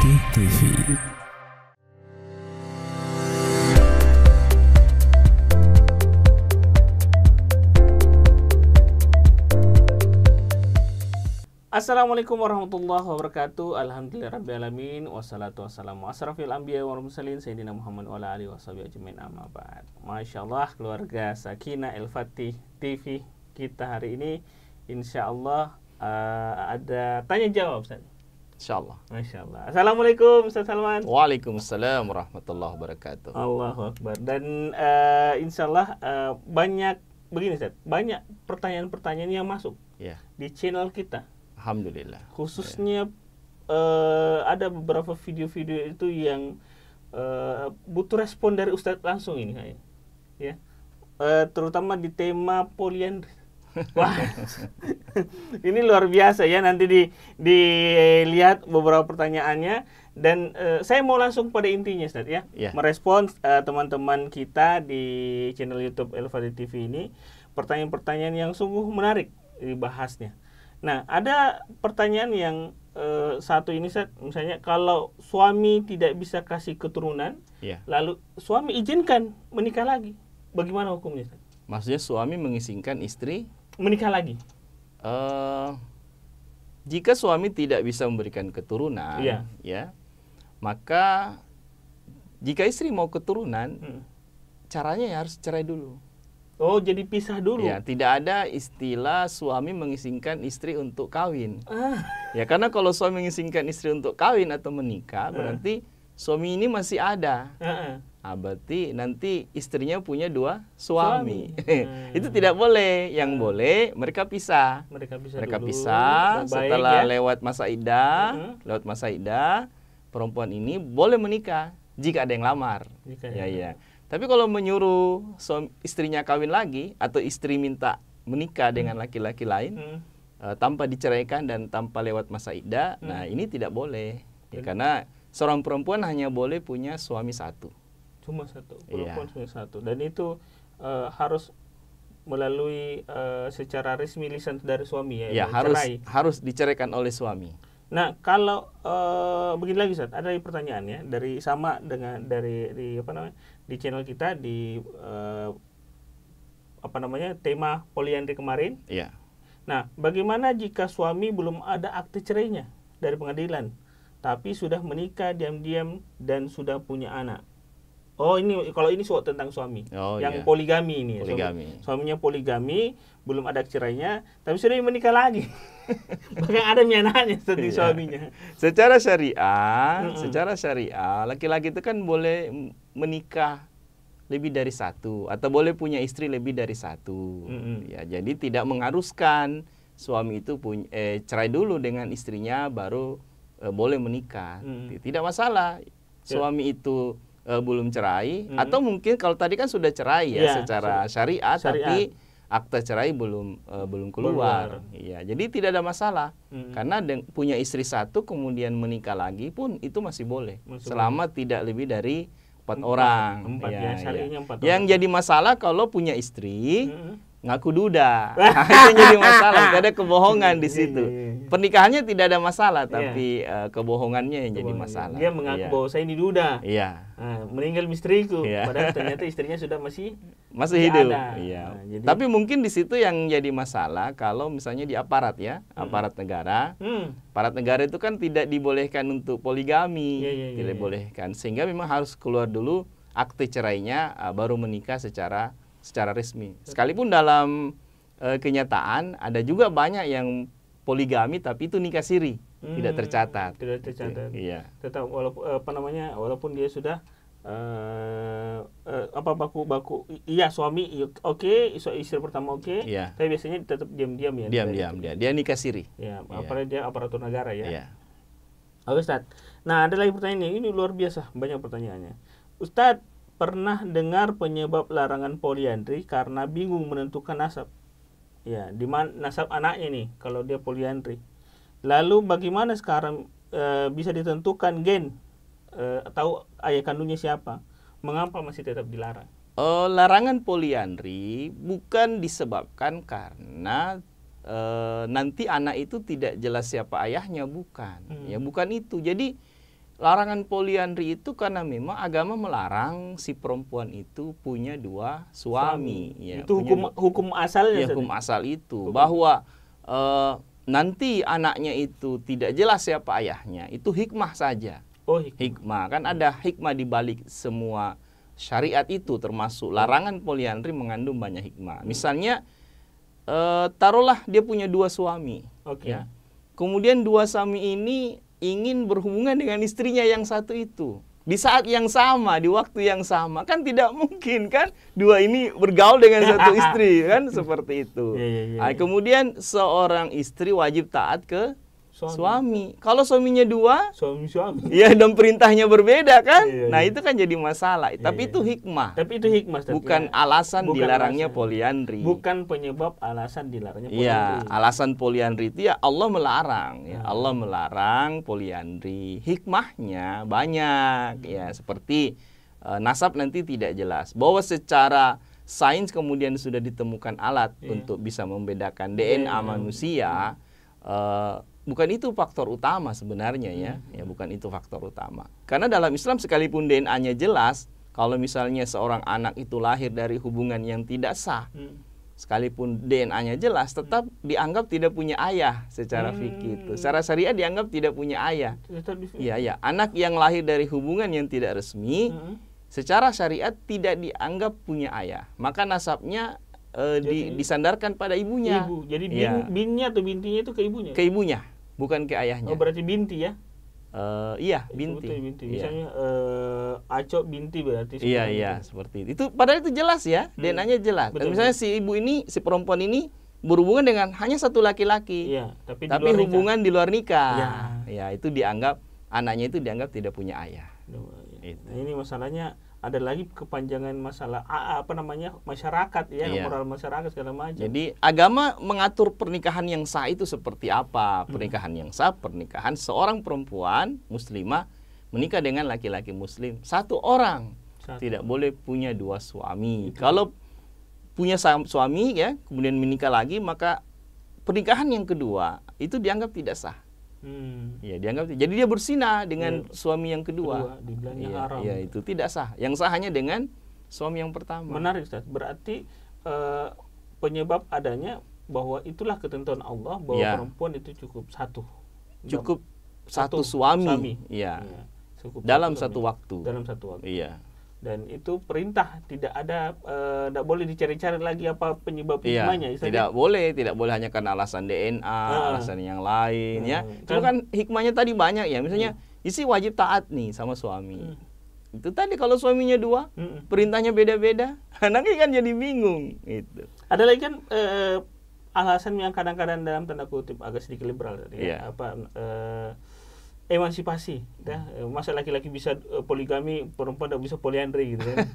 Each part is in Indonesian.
Fati TV. Assalamualaikum warahmatullahi wabarakatuh. Alhamdulillahirrabbilalamin. Wassalatu wassalamu asrafil anbiya wal mursalin Sayyidina Muhammad wa ala alihi washabihi ajmain, amma ba'd. Masya Allah, keluarga Sakinah El-Fatih TV kita hari ini insyaallah ada tanya jawab, Ustaz. Insyaallah. Masya Allah. Assalamualaikum Ustaz Salman. Waalaikumsalam warahmatullahi wabarakatuh. Allahu Akbar. Dan insyaallah banyak begini, Ustaz, banyak pertanyaan-pertanyaan yang masuk Ya, di channel kita. alhamdulillah. Khususnya ada beberapa video-video itu yang butuh respon dari Ustadz langsung ini, ya, terutama di tema poliandri. Wah, ini luar biasa ya. Nanti dilihat beberapa pertanyaannya dan saya mau langsung pada intinya, Ustadz, ya, merespons teman-teman kita di channel YouTube El-Fatih TV ini pertanyaan-pertanyaan yang sungguh menarik dibahasnya. Nah, ada pertanyaan yang satu ini, Ustaz, misalnya kalau suami tidak bisa kasih keturunan, lalu suami izinkan menikah lagi, bagaimana hukumnya, Ustaz? Maksudnya suami mengizinkan istri menikah lagi? Jika suami tidak bisa memberikan keturunan, ya, maka jika istri mau keturunan, caranya ya harus cerai dulu. Oh, jadi pisah dulu? Ya, tidak ada istilah suami mengizinkan istri untuk kawin. Ya, karena kalau suami mengizinkan istri untuk kawin atau menikah, berarti suami ini masih ada. Berarti nanti istrinya punya dua suami. Itu tidak boleh. Yang boleh mereka pisah. Mereka pisah setelah lewat masa iddah, perempuan ini boleh menikah jika ada yang lamar. Ya. Tapi kalau menyuruh istrinya kawin lagi atau istri minta menikah dengan laki-laki lain tanpa diceraikan dan tanpa lewat masa iddah, nah ini tidak boleh. Ya, karena seorang perempuan hanya boleh punya suami satu. Cuma satu, perempuan punya satu. Dan itu harus melalui secara resmi lisan dari suami, ya? Ya, harus diceraikan oleh suami. Nah, kalau begini lagi, Ustaz, ada pertanyaannya dari sama dengan di channel kita di tema poliandri kemarin. Iya. Nah, bagaimana jika suami belum ada akte cerainya dari pengadilan, tapi sudah menikah diam-diam dan sudah punya anak? Oh, kalau ini tentang suami yang poligami ini. Suaminya poligami, belum ada cerainya, tapi sudah menikah lagi. Bahkan ada anaknya seperti suaminya. Secara syariah, laki-laki itu kan boleh menikah lebih dari satu atau boleh punya istri lebih dari satu. Ya, jadi tidak mengharuskan suami itu cerai dulu dengan istrinya baru boleh menikah. Tidak masalah. Suami itu belum cerai atau mungkin kalau tadi kan sudah cerai secara syariat, tapi akta cerai belum keluar. Iya, jadi tidak ada masalah. Karena punya istri satu kemudian menikah lagi pun itu masih boleh. Selama tidak lebih dari 4 orang. Yang jadi masalah kalau punya istri ngaku duda. Itu yang jadi masalah, ada kebohongan di situ. Pernikahannya tidak ada masalah, tapi kebohongannya yang jadi masalah. Dia mengaku bahwa saya ini duda. Meninggal istriku, padahal ternyata istrinya sudah masih hidup. Jadi, tapi mungkin di situ yang jadi masalah kalau misalnya di aparat, ya, aparat negara. Aparat negara itu kan tidak dibolehkan untuk poligami, tidak dibolehkan, sehingga memang harus keluar dulu akte cerainya baru menikah secara resmi. Sekalipun dalam kenyataan ada juga banyak yang poligami tapi itu nikah siri, tidak tercatat. Tidak tercatat. Iya. Tetap walaupun dia sudah baku suami istri pertama tapi biasanya tetap diam-diam ya. Diam-diam dia nikah siri. Ya, apalagi dia aparatur negara, ya. Iya. Oke, Ustaz. Nah, ada lagi pertanyaan ini luar biasa, banyak pertanyaannya. Ustaz, pernah dengar penyebab larangan poliandri karena bingung menentukan nasab. Ya, di mana nasab anaknya nih kalau dia poliandri. Lalu bagaimana sekarang bisa ditentukan gen tahu ayah kandungnya siapa? Mengapa masih tetap dilarang? Larangan poliandri bukan disebabkan karena nanti anak itu tidak jelas siapa ayahnya, bukan. Ya, bukan itu. Jadi larangan poliandri itu karena memang agama melarang si perempuan itu punya dua suami. Ya, itu hukum asalnya. Ya, hukum asal itu bahwa nanti anaknya itu tidak jelas siapa ayahnya, itu hikmah saja. Oh, hikmah. Kan ada hikmah di balik semua syariat itu, termasuk larangan poliandri mengandung banyak hikmah. Misalnya taruhlah dia punya dua suami. Ya. Kemudian dua suami ini ingin berhubungan dengan istrinya yang satu itu di saat yang sama, di waktu yang sama, kan tidak mungkin kan dua ini bergaul dengan satu istri kan, seperti itu. Kemudian seorang istri wajib taat ke suami. Kalau suaminya dua, suami. Ya, dan perintahnya berbeda kan. Nah, itu kan jadi masalah. Tapi itu hikmah. Tapi itu hikmah. Bukan alasan dilarangnya poliandri. Bukan penyebab alasan dilarangnya poliandri. Iya, alasan poliandri itu ya Allah melarang. Ya, Allah melarang poliandri. Hikmahnya banyak. Ya, seperti nasab nanti tidak jelas. Bahwa secara sains kemudian sudah ditemukan alat untuk bisa membedakan DNA manusia. Bukan itu faktor utama sebenarnya ya. Ya, bukan itu faktor utama. Karena dalam Islam sekalipun DNA-nya jelas, kalau misalnya seorang anak itu lahir dari hubungan yang tidak sah, sekalipun DNA-nya jelas, tetap dianggap tidak punya ayah secara fikih itu. Secara syariat dianggap tidak punya ayah. Iya. Anak yang lahir dari hubungan yang tidak resmi, secara syariat tidak dianggap punya ayah. Maka nasabnya disandarkan pada ibunya. Ibu. Jadi binnya atau bintinya itu ke ibunya? Ke ibunya, bukan ke ayahnya. Oh, berarti binti ya? Iya, binti. Misalnya Acok binti berarti. Iya, seperti itu. Padahal itu jelas ya, DNA-nya jelas. Dan misalnya si ibu ini, si perempuan ini berhubungan dengan hanya satu laki-laki. Iya, tapi hubungan di luar nikah. Ya, itu dianggap, anaknya itu dianggap tidak punya ayah. Nah, ini masalahnya ada lagi kepanjangan masalah masyarakat ya, moral masyarakat segala macam. Jadi agama mengatur pernikahan yang sah itu seperti apa? Pernikahan yang sah, pernikahan seorang perempuan muslimah menikah dengan laki-laki muslim satu orang. Tidak boleh punya dua suami. Kalau punya suami ya, kemudian menikah lagi, maka pernikahan yang kedua itu dianggap tidak sah. Ya, dianggap jadi dia berzina dengan suami yang kedua. Dibilangnya haram. Ya, itu tidak sah. Yang sah hanya dengan suami yang pertama. Menarik, Ustaz. Berarti penyebab adanya bahwa itulah ketentuan Allah bahwa perempuan itu cukup satu. Cukup satu suami. Iya. Dalam satu waktu. Iya. Dan itu perintah, tidak ada, tidak boleh dicari-cari lagi apa penyebab hikmahnya. Tidak boleh hanya karena alasan DNA, alasan yang lain ya. Cuma kan hikmahnya tadi banyak ya. Misalnya istri wajib taat nih sama suami. Itu tadi kalau suaminya dua, perintahnya beda-beda, anaknya kan jadi bingung. Itu. Ada lagi kan alasan yang kadang-kadang dalam tanda kutip agak sedikit liberal tadi. Emansipasi, masa laki-laki bisa poligami, perempuan tidak bisa poliandri gitu kan.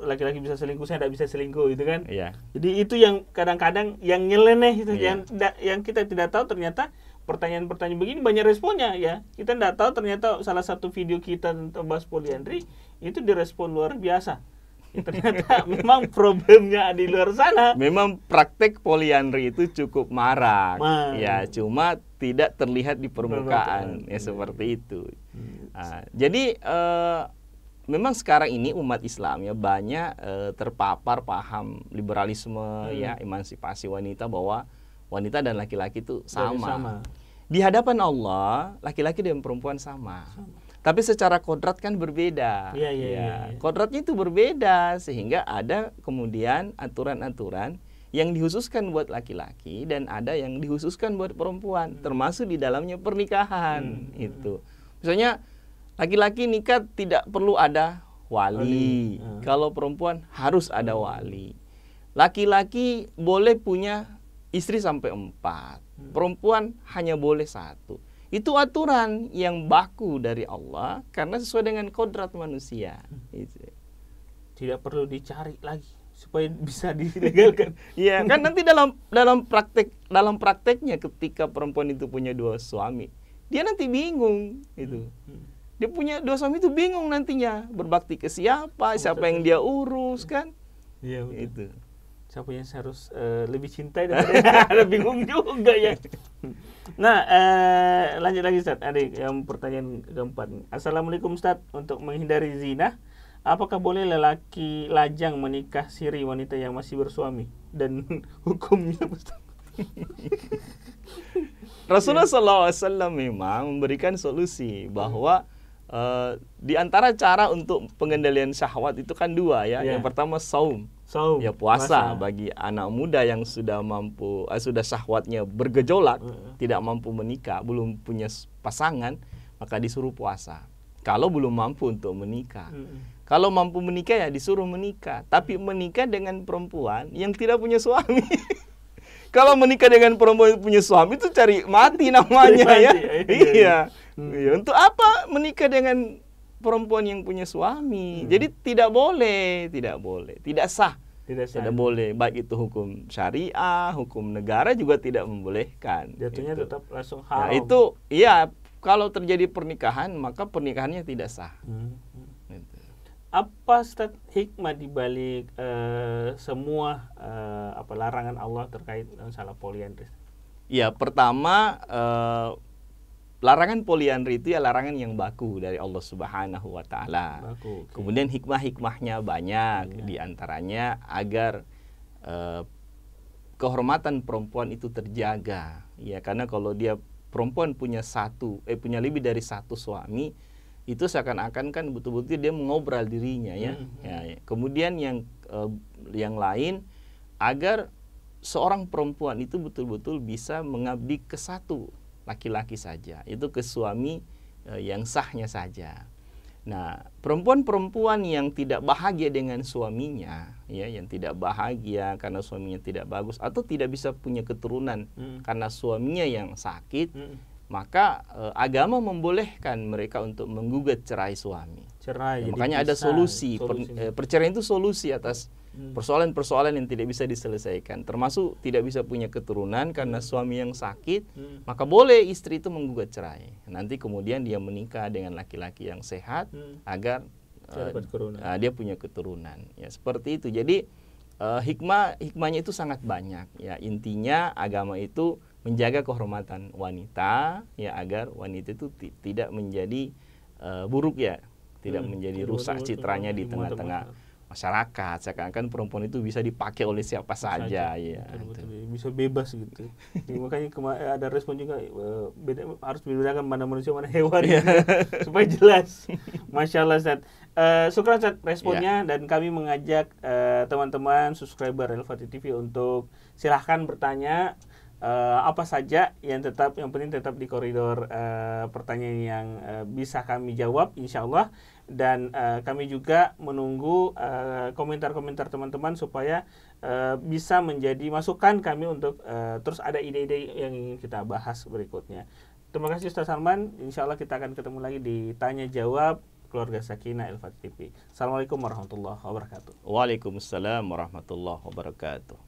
Laki-laki bisa selingkuh, saya tidak bisa selingkuh gitu kan. Jadi itu yang kadang-kadang yang nyeleneh itu, yang kita tidak tahu ternyata pertanyaan-pertanyaan begini banyak responnya ya. Kita tidak tahu ternyata salah satu video kita tentang bahas poliandri itu direspon luar biasa. Ternyata memang problemnya di luar sana. Memang praktek poliandri itu cukup marak. Ya, cuma tidak terlihat di permukaan. Ya, seperti itu. Jadi memang sekarang ini umat Islam ya banyak terpapar paham liberalisme ya, emansipasi wanita, bahwa wanita dan laki-laki itu sama. Di hadapan Allah, laki-laki dan perempuan sama. Tapi secara kodrat kan berbeda. Kodratnya itu berbeda, sehingga ada kemudian aturan-aturan yang dikhususkan buat laki-laki dan ada yang dikhususkan buat perempuan, termasuk di dalamnya pernikahan. Itu. Misalnya laki-laki nikah tidak perlu ada wali. Kalau perempuan harus ada wali. Laki-laki boleh punya istri sampai 4. Perempuan hanya boleh 1. Itu aturan yang baku dari Allah karena sesuai dengan kodrat manusia. Tidak perlu dicari lagi supaya bisa dilegalkan. Iya, kan nanti dalam prakteknya ketika perempuan itu punya 2 suami, dia nanti bingung itu. Dia punya 2 suami itu bingung nantinya berbakti ke siapa yang dia urus kan? Iya, itu. siapa yang harus lebih cintai daripada ada bingung juga ya. Nah, lanjut lagi Ustaz. Ada yang pertanyaan keempat. Assalamualaikum Ustaz, untuk menghindari zina, apakah boleh lelaki lajang menikah siri wanita yang masih bersuami dan hukumnya Ustaz? Rasulullah SAW memang memberikan solusi bahwa di antara cara untuk pengendalian syahwat itu kan dua ya. Yang pertama saum, ya puasa bagi anak muda yang sudah mampu, sudah syahwatnya bergejolak, tidak mampu menikah, belum punya pasangan, maka disuruh puasa. Kalau belum mampu untuk menikah, kalau mampu menikah ya disuruh menikah, tapi menikah dengan perempuan yang tidak punya suami. Kalau menikah dengan perempuan yang punya suami itu cari mati namanya ya. Iya. Untuk apa menikah dengan perempuan yang punya suami? Jadi tidak boleh, tidak sah. Tidak boleh, baik itu hukum syariah, hukum negara juga tidak membolehkan. Jatuhnya gitu. Tetap langsung haram. Nah, itu iya, kalau terjadi pernikahan maka pernikahannya tidak sah. Gitu. Apa hikmah dibalik semua larangan Allah terkait masalah poliandri? Ya, pertama larangan poliandri itu ya larangan yang baku dari Allah Subhanahu wa taala. Kemudian hikmah-hikmahnya banyak, di antaranya agar kehormatan perempuan itu terjaga. Ya, karena kalau dia perempuan punya lebih dari satu suami, itu seakan-akan kan betul-betul dia mengobral dirinya ya. Ya. Kemudian yang lain, agar seorang perempuan itu betul-betul bisa mengabdi ke satu laki-laki saja, itu ke suami yang sahnya saja. Nah, perempuan-perempuan yang tidak bahagia dengan suaminya, ya, yang tidak bahagia karena suaminya tidak bagus atau tidak bisa punya keturunan karena suaminya yang sakit, maka agama membolehkan mereka untuk menggugat cerai suami. Cerai. Makanya ada solusi. Perceraian itu solusi atas persoalan-persoalan yang tidak bisa diselesaikan, termasuk tidak bisa punya keturunan karena suami yang sakit, maka boleh istri itu menggugat cerai. Nanti kemudian dia menikah dengan laki-laki yang sehat agar dia punya keturunan. Ya, seperti itu. Jadi hikmahnya itu sangat banyak. Ya, intinya agama itu menjaga kehormatan wanita, ya, agar wanita itu tidak menjadi buruk, ya, tidak menjadi rusak citranya di tengah-tengah masyarakat. Seakan-akan perempuan itu bisa dipakai oleh siapa saja, ya. Betul. Bisa bebas gitu. Makanya ada respon juga, harus membedakan mana manusia mana hewan, supaya jelas. Masya Allah Ustaz. Syukran Ustaz responnya, dan kami mengajak teman-teman subscriber Al-Fatih TV untuk silahkan bertanya apa saja, yang penting tetap di koridor pertanyaan yang bisa kami jawab insyaallah. Dan kami juga menunggu komentar-komentar teman-teman supaya bisa menjadi masukan kami untuk terus ada ide-ide yang ingin kita bahas berikutnya. Terima kasih Ustaz Salman. Insyaallah kita akan ketemu lagi di Tanya Jawab Keluarga Sakinah Al-Fatih TV. Assalamualaikum warahmatullahi wabarakatuh. Waalaikumsalam warahmatullahi wabarakatuh.